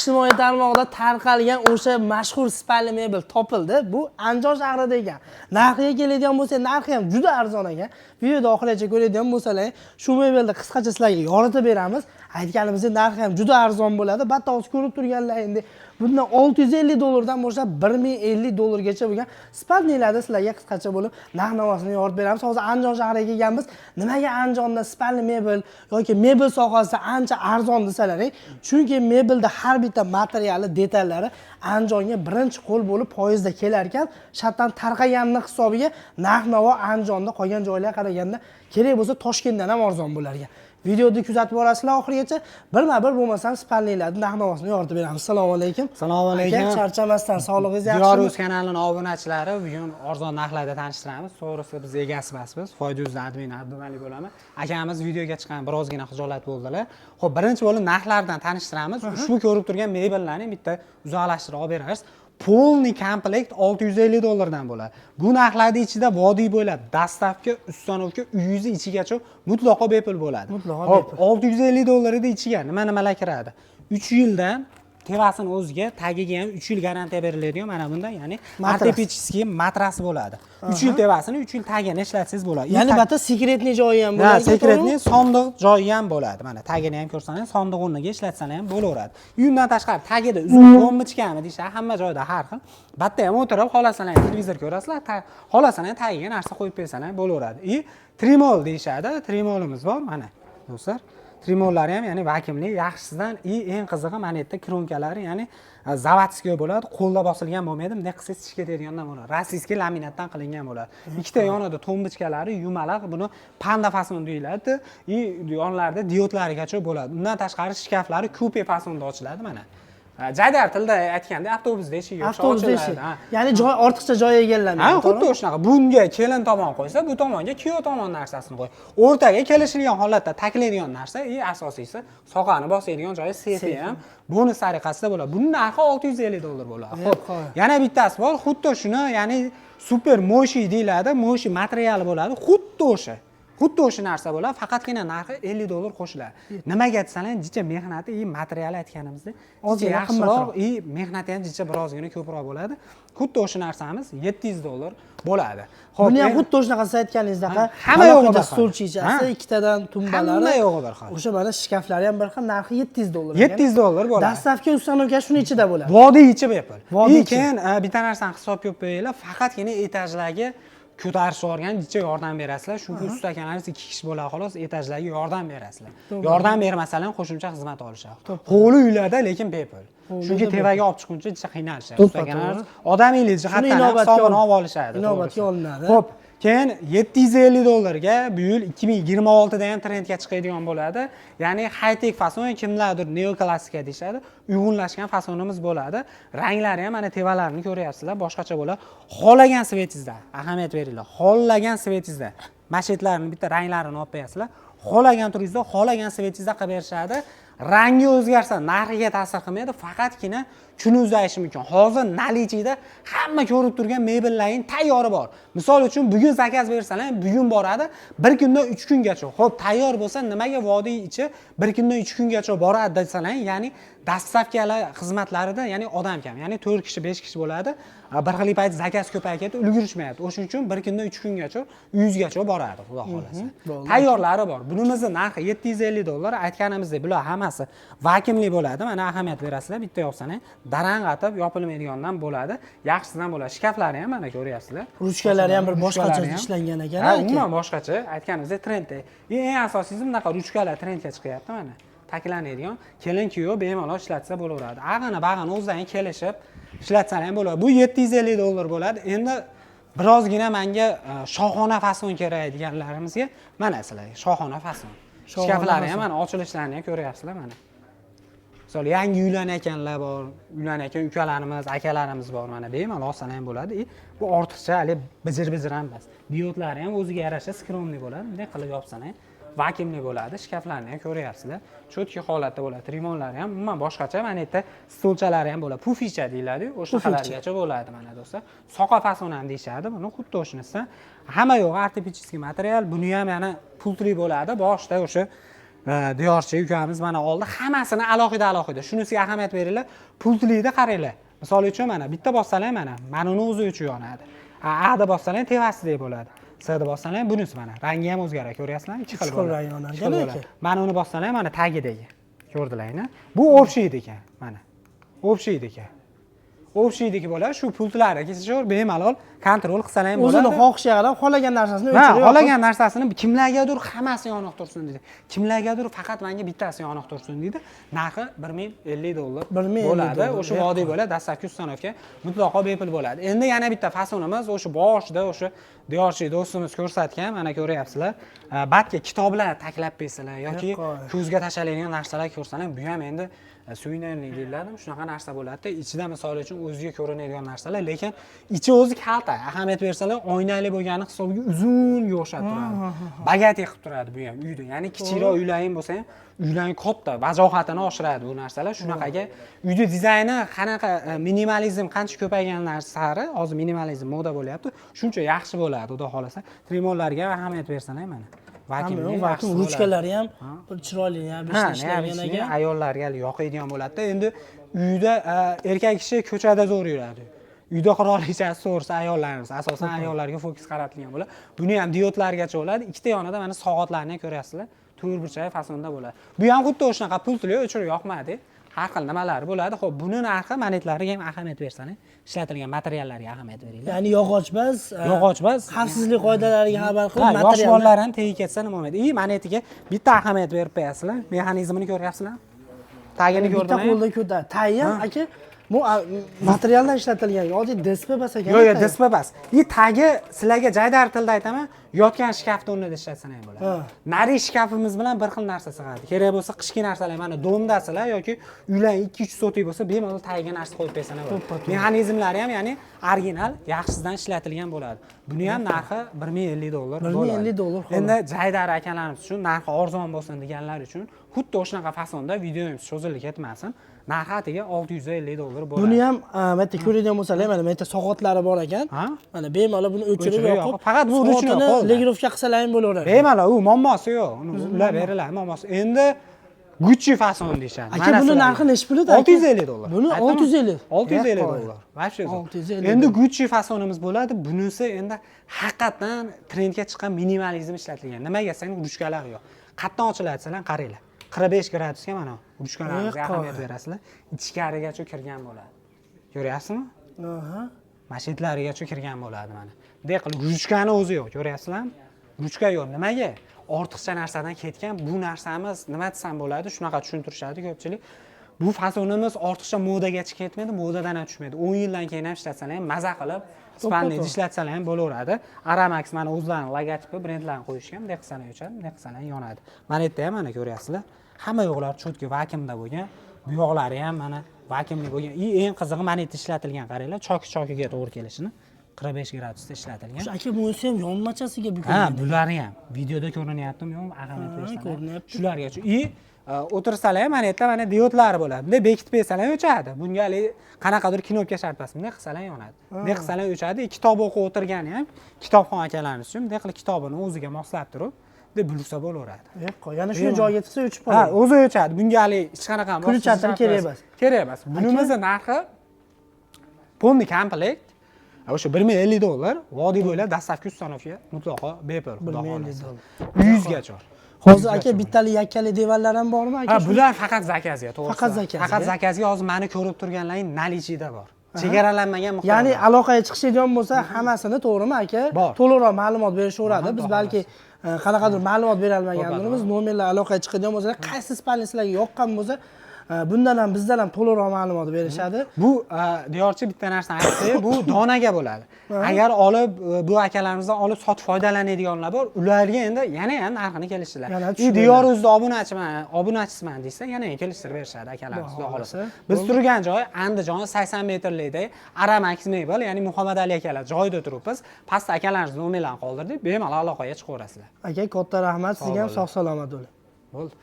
ijtimoiy tarmoqda tarqalgan o'sha mashhur spalli mebel topildi. Bu Andijon shahrida ekan. Narxiga keladigan bo'lsa, narxi ham juda arzon ekan. Videoda oxirigacha ko'radigan bo'lsalar, shu mebelni qisqacha sizlarga yoritib beramiz. Aytganimizdek narxi ham juda arzon bo'ladi. Batta hozir ko'rib turganlaringdek, bundan $650 dan boshlab $1050 bo'lgan spalnilarni sizlarga qisqacha bo'lib narx-navosini yoritib beramiz. Hozir Andijon shahriga kelganmiz. Nimaga Andijonda spalni mebel yoki mebel sohasida ancha arzon desalaring, chunki mebelda har bitta materiali, detallari Andijonga birinchi qo'l bo'lib poyezdda kelar ekan. Shartdan tarqaganini hisobiga narx-navo Andijonda qolgan joylarga qaraganda kerak bo'lsa Toshkentdan ham arzon bo'lar ekan. Videoni kuzatib borasizlar oxirigacha. Birma-bir bo'lmasam spalnilarni narx-navosini yoritib beramiz. Assalomu alaykum. Assalomu alaykum. Charchamasdan sog'lig'ingiz yaxshimi? Diyoruz kanalining obunachilari, bugun arzon narxlarda tanishtiramiz. To'g'risi biz egasi emasmiz. Foyduzdan admin Abdumalik bo'laman. Akamiz videoga chiqqan birozgina xijolat bo'ldilar. Xo'p, birinchi bo'lib narxlardan tanishtiramiz. Ushbu ko'rib turgan mebellarni bitta uzoqlashtirib olib beramiz. Polni komplekt $650 dan bo'ladi. Bu narxlarning ichida vodiy bo'ylab dastavka, ustanovka, uyingiz ichigacha mutlaqo bepul bo'ladi. Xo'p, $650 ichiga nimalar kiradi? 3 yildan tevasini o'ziga, tagiga ham 3 yil garantiya beriladigan mana bunda, ya'ni ortopediskiy matras bo'ladi. 3 yil tevasini, 3 yil tagini ishlatsangiz bo'ladi. Ya'ni batta sekretniy joyi ham bo'ladi. Ha, sekretniy sondiq joyi ham bo'ladi. Mana tagini ham ko'rsangiz, sondiq o'rniga ishlatsangiz ham bo'laveradi. Undan tashqari tagida uzun to'mbichkami deyshar, hamma joyda har xil. Batta ham o'tirib, xohlasangiz televizor ko'rasizlar, xohlasangiz tagiga narsa qo'yib bersangiz bo'laveradi. Trimol deyshadi. Trimolimiz bor mana. Do'stlar, trimollari ham, ya'ni vakuumli, yaxshisidan eng qizig'i mana yerda kronkalari, ya'ni zavodskiy bo'ladi, qo'lda bosilgan bo'lmaydi, bunday qilsangiz tish ketadigandan bo'ladi. Rossiyskiy laminatdan qilingan bo'ladi. Ikkita yonida to'mbichkalari, yumaloq, buni panda fason deyiladi. Yonlarida diodlarigacha bo'ladi. Undan tashqari shkaflari kupe fasonda ochiladi mana. Jadar tilda aytganda avtobusda eshigi ochiladi. Ya'ni joy ortiqcha joy egallamaydi. Ha, xuddi shunaqa. Bunga kelin tomon qo'ysa, bu tomonga kuyov tomon narsasini qo'y. O'rtaga kelishilgan holatda taklaydigan narsa, asosiysi soqani bosadigan joyi sefi ham bonus tariqasida bo'ladi. Buning narxi $650 bo'ladi. Xo'p, yana bittasi bor, xuddi shuni, ya'ni super moshi deyiladi, moshi materiali bo'ladi, xuddi o'sha narsa bo'ladi, faqatgina narxi $50 qo'shiladi. Nimaga desangiz, jicha mehnati, materiali aytganimizdek, jicha yaxshiroq, mehnati ham jicha birozgina ko'proq bo'ladi. Xuddi o'sha narsamiz $700 bo'ladi. Xo'p, buni ham xuddi o'sha narsa aytganingizda, hamma yo'g'i bir stulchichasi, ikkitadan tumbalari, hamma yo'g'i bir xil. O'sha mana shkaflari ham bir xil, narxi $700. $700 bo'ladi. Dastavka, ustanovka shuni ichida bo'ladi. Vodiy ichi bepul. Keyin bitta narsani hisob qilib qo'yinglar, faqatgina etajlarga ko'tarib yuborgan jicha yordam berasizlar. Chunki ustakanangiz 2 kishi bo'ladi, xolos, etajlarga yordam berasizlar. Yordam bermasalar ham qo'shimcha xizmat olishadi. Hovli uylarda lekin bepul. Chunki tevaga olib chiqguncha jicha qiynalishadi. Ustakanangiz odamiylik jihatdan hisobini olib olishadi. Inobatga olinadi. Xo'p, keyin $750 ga bu yil 2026 da ham trendga chiqadigan bo'ladi. Ya'ni high-tech fason, kimlardir neoklassika deyshadi, uyg'unlashgan fasonimiz bo'ladi. Ranglari ham mana tevalarini ko'ryapsizlar, boshqacha bo'ladi. Xohlagan svetingizda, ahamiyat beringlar. Xohlagan svetingizda mashetlarning bitta ranglarini olib qo'yasizlar. Xohlagan turingizda, xohlagan svetingizda qilib berishadi. Rangi o'zgarsa, narxiga ta'sir qilmaydi, faqatgina kuni uzayishi mumkin. Hozir nalichida hamma ko'rib turgan mebellarning tayyori bor. Misol uchun bugun zakaz bersalar, bugun boradi, bir kundan 3 kungacha. Xo'p, tayyor bo'lsa, nimaga vodiy ichi bir kundan 3 kungacha boradi desalar, ya'ni dastavkalar xizmatlarida, ya'ni odam kam, ya'ni 4 kishi, 5 kishi bo'ladi. Bir xil payt zakaz ko'payib ketdi, ulgurishmayapti. O'shuning uchun bir kundan 3 kungacha, 100 gacha boradi, xudo xolasa. Tayyorlari bor. Bunimizning narxi $750. Aytganimizdek, bular hammasi vakuumli bo'ladi. Mana ahamiyat berasizlar, bitta yopsangiz, darang atib yopilmaydigandan bo'ladi. Yaxshisidan bo'ladi. Shkaflari ham mana ko'ryapsizlar. Ruchkalari ham bir boshqacha ishlangan ekan. Ha, umuman boshqacha. Aytganimizdek, trendda. Eng asosiysi bunaqa ruchkalar trendga chiqyapti mana. Taklanadigan, kelin-kuyov bemalol ishlatsa bo'laveradi. Ag'ana-bag'ana o'zlaring kelishib ishlatsalar ham bo'ladi. Bu $750 bo'ladi. Endi birozgina menga shohona fason kerak deganlarimizga mana sizlarga shohona fason. Shkaflari ham mana ochilishlarini ham ko'ryapsizlar mana. Misol yangi uylanayotganlar bor, uylanayotgan ukalarimiz, akalarimiz bor mana, bemalol olsalar ham bo'ladi. Bu ortiqcha hali bijir-bijir ham emas. Diodlari ham o'ziga yarasha skromli bo'ladi. Bunday qilib yopsangiz vakuumli bo'ladi. Shkaflarni ham ko'ryapsizlar. Chotki holatda bo'ladi. Rimonlari ham umuman boshqacha. Mana yerda stolchalari ham bo'ladi. Puficha deyiladi. O'sha xalargacha bo'ladi mana do'stlar. Soqa fason ham deyshadi. Buni xuddi o'shanisi. Hamma yo'g'i ortopediskiy material. Buni ham yana pultli bo'ladi. Boshda o'sha diyorchi ukamiz mana oldi. Hammasini alohida. Shunisiga ahamiyat beringlar. Pultlikda qaranglar. Misol uchun mana bitta bossalar mana uni o'zi uchun yonadi. A'da bossalar tevasidek bo'ladi. Sida bossalar bunisi mana. Rangi ham o'zgaradi, ko'ryapsizlarmi? Ikki xil rang yonadi. Mana uni bossalar mana tagidagi. Ko'rdilaringmi? Bu общийdi ekan, mana. Общийdi ekan. Общийдiki bo'ladi, shu pultlarga kechishar, bemalol kontrol qilsalar ham bo'ladi. O'zini xohishiga qarab xohlagan narsasini o'chirib, xohlagan narsasini kimlargadir hammasi yoniq tursin deydi. Kimlargadir faqat menga bittasi yoniq tursin deydi. Narxi $1050 bo'ladi. O'sha vodiy bo'ladi, dastlabki ustanovga mutlaqo bepul bo'ladi. Endi yana bitta fasonimiz o'sha boshida o'sha diyorchi do'stimiz ko'rsatgan, mana ko'ryapsizlar. Batga kitoblar taklab bersalar yoki ko'zga tashlanadigan narsalar ko'rsalar, bu ham endi suvenirlik deyiladi. Shunaqa narsa bo'ladi. Ichida misol uchun o'ziga ko'rinadigan narsalar, lekin ichi o'zi kalta. Ahamiyat bersalar, oynali bo'lgani hisobiga uzun yo'shab turadi. Bagati qilib turadi bu ham uyda. Ya'ni kichikroq uylaring bo'lsa ham, uylarning katta vajohatini oshiradi bu narsalar. Shunaqaga uyda dizayni qanaqa minimalizm qancha ko'paygan narsari, hozir minimalizm moda bo'lyapti. Shuncha yaxshi bo'ladi, xudo xolasa. Tremollarga ahamiyat bersalar mana. Vakum ruchkalari ham bir chiroyli ham ishlangan ekan. Ayollarga yoqadigan bo'ladi. Endi uyda erkak kishi ko'chada zo'r yuradi. Uyda qirolichasi so'rsa ayollarimiz, asosan ayollarga fokus qaratilgan bo'ladi. Buni ham diodlargacha bo'ladi. Ikkita yonida mana soatlarni ko'ryapsizlar. To'rtburchak fasonda bo'ladi. Bu ham xuddi o'shanaqa pultli, o'chirib yoqmadi. Har xil nimalar bo'ladi. Xo'p, buni narxi monetlariga ham ahamiyat bersani, ishlatilgan materiallarga ahamiyat beringlar. Ya'ni yog'ochbaz, xavfsizlik qoidalariga xabar qilib, material. Yosh bolalar ham tegib ketsa nima bo'ladi? Monetiga bitta ahamiyat berib qo'yasizlar. Mexanizmini ko'ryapsizlar? Tagini ko'rdingizmi? Bitta qo'lda ko'tar. Tag ham aka bu materialdan ishlatilgan, oddiy DSP bas ekan. Yo'q, DSP bas. Tagi sizlarga Jaydar tilda aytaman, yotgan shkafni o'rnida ishlatsa ham bo'ladi. Nari shkafimiz bilan bir xil narsa sig'adi. Kerak bo'lsa qishki narsalar, mana domdasilar yoki uylar 2-3 sotik bo'lsa, bemalol tagiga narsa qo'yib bersa ham bo'ladi. Mexanizmlari ham, ya'ni original, yaxshisidan ishlatilgan bo'ladi. Buni ham narxi $1050 bo'ladi. $1050. Endi Jaydar akalarimiz uchun narxi arzon bo'lsin deganlar uchun xuddi o'shanaqa fasonda videomiz cho'zilib ketmasin. Narxi atiga $650 bo'ladi. Buni ham mana yerda ko'radigan bo'lsalar, mana bu yerda soatlari bor ekan. Mana bemalol buni o'chirib yoqib, faqat bu ruchni legirovka qilsalar ham bo'laveradi. Bemalol, u muammosi yo'q. Uni ulab beriladi, muammosi. Endi Gucci fason deyshadi. Aka buni narxi nechi pul edi? $650. Buni $650. $650. Vashshe. Endi Gucci fasonimiz bo'ladi. Bunisi endi haqiqatan trendga chiqqan minimalizm ishlatilgan. Nimaga desang, ruchkalar yo'q. Qatdan ochiladi, sizlar qaranglar. 45 gradusga mana ruchkalarga ahamiyat berasizlar. Ichkarigacha kirgan bo'ladi. Ko'ryapsizmi? Mashitlarigacha kirgan bo'ladi mana. Bunday qilib ruchkani o'zi yo'q, ko'ryapsizlarmi? Ruchka yo'q. Nimaga? Ortiqcha narsadan ketgan. Bu narsamiz nima desam bo'ladi? Shunaqa tushuntirishadi ko'pchilik. Bu fasonimiz ortiqcha modaga chiqib ketmaydi, modadan ham tushmaydi. 10 yildan keyin ham ishlatsalar ham maza qilib, spanni ishlatsalar ham bo'laveradi. Aramax mana o'zlarining logotipi, brendlarini qo'yishgan, bunday qilsalar o'chadi, bunday qilsalar yonadi. Mana yerda ham mana ko'ryapsizlar. Hamma yo'qlar chotki vakuumda bo'lgan. Bu yoqlari ham mana vakuumli bo'lgan. Eng qizig'i mana yerda ishlatilgan, qaranglar, chokiga to'g'ri kelishini. 45 gradusda ishlatilgan. Aka bunisi ham yonmachasiga bukilgan. Ha, bularni ham videoda ko'rinyaptimi yo'qmi? Ahamiyat bersangiz. Shulargacha. O'tirsalar ham mana yerda mana diodlari bo'ladi. Bunday bekitib bersalar o'chadi. Bunga qanaqadir knopka shart emas. Bunday qilsalar yonadi. Bunday qilsalar o'chadi. Kitob o'qib o'tirgani ham kitobxon akalarimiz uchun bunday qilib kitobini o'ziga moslab turib deb bulsa bo'laveradi. Yana shu joyga yetsa o'chib qoladi. Ha, o'zi o'chadi. Bunga hech qanaqa pul kerak emas. Kerak emas. Bunimiz narxi полный комплект. O'sha $1050 vodiy bo'ylab dastlabki ustanovga mutlaqo bepul, xudo xolasa. 100 gacha. Hozir aka bittali yakkali devorlar ham bormi aka? Ha, bular faqat zakazga, to'g'ri. Faqat zakazga hozir meni ko'rib turganlaring nalichida bor. Chegaralanmagan miqdorda. Ya'ni aloqaga chiqishadigan bo'lsa, hammasini to'g'rimi aka? To'liqroq ma'lumot berishaveradi. Biz balki qanaqadir ma'lumot bera olmaganimiz, nomerlar aloqaga chiqadigan bo'lsa, qaysi spalni sizlarga yoqqan bo'lsa, bundan ham bizdan ham to'liqroq ma'lumot berishadi. Bu diyorchi bitta narsani aytdi, bu donaga bo'ladi. Agar olib bu akalarimizni olib sotib foydalanadiganlar bor, ularga endi yana ham narxini kelishdilar. Diyor o'zida obunachisiman desa, yana ham kelishtirib berishadi akalarimiz, xudo xolasa. Biz turgan joy Andijon 80 metrlikda Aramax mebel, ya'ni Muhammad Ali akalar joyida turibmiz. Pastda akalarimiz nomerlarini qoldirdik, bemalol aloqaga chiqaverasizlar. Aka, katta rahmat, sizga ham sog' salomat bo'ling. Bo'ldi.